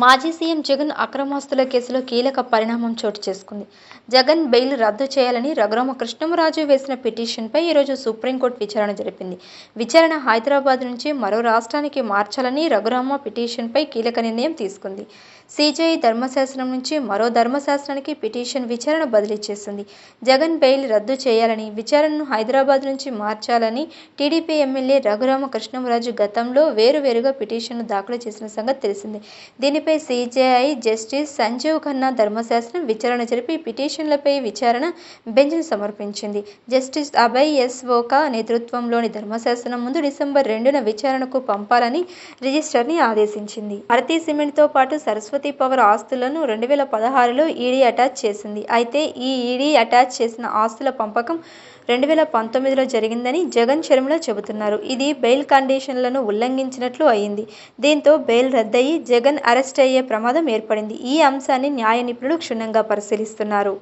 మాజీ సీఎం జగన్ అక్రమాస్తుల కేసులో కీలక పరిణామం చోటు చేసుకుంది. జగన్ బెయిల్ రద్దు చేయాలని రఘురామకృష్ణంరాజు వేసిన పిటిషన్పై ఈరోజు సుప్రీంకోర్టు విచారణ జరిపింది. విచారణ హైదరాబాద్ నుంచి మరో రాష్ట్రానికి మార్చాలని రఘురామ పిటిషన్పై కీలక నిర్ణయం తీసుకుంది. సీజేఐ ధర్మశాసనం నుంచి మరో ధర్మశాసనానికి పిటిషన్ విచారణ బదిలీ చేసింది. జగన్ బెయిల్ రద్దు చేయాలని, విచారణను హైదరాబాద్ నుంచి మార్చాలని టీడీపీ ఎమ్మెల్యే రఘురామకృష్ణంరాజు గతంలో వేరువేరుగా పిటిషన్ను దాఖలు చేసిన సంగతి తెలిసిందే. దీనిపై సీజేఐ జస్టిస్ సంజీవ్ ఖన్నా ధర్మశాసనం విచారణ జరిపి పిటిషన్లపై విచారణ బెంచ్ను సమర్పించింది. జస్టిస్ అభయ్ ఎస్ ఓకా నేతృత్వంలోని ధర్మశాసనం ముందు డిసెంబర్ 2న విచారణకు పంపాలని రిజిస్ట్రార్ని ఆదేశించింది. భారతీ సిమెంట్తో పాటు సరస్వతి పవర్ ఆస్తులను 2016లో ఈడీ అటాచ్ చేసింది. అయితే ఈ ఈడీ అటాచ్ చేసిన ఆస్తుల పంపకం 2019లో జరిగిందని జగన్, షర్మిల చెబుతున్నారు. ఇది బెయిల్ కండిషన్లను ఉల్లంఘించినట్లు అయింది. దీంతో బెయిల్ రద్దయి జగన్ అరెస్ట్ అయ్యే ప్రమాదం ఏర్పడింది. ఈ అంశాన్ని న్యాయ నిపుణులు క్షుణ్ణంగా పరిశీలిస్తున్నారు.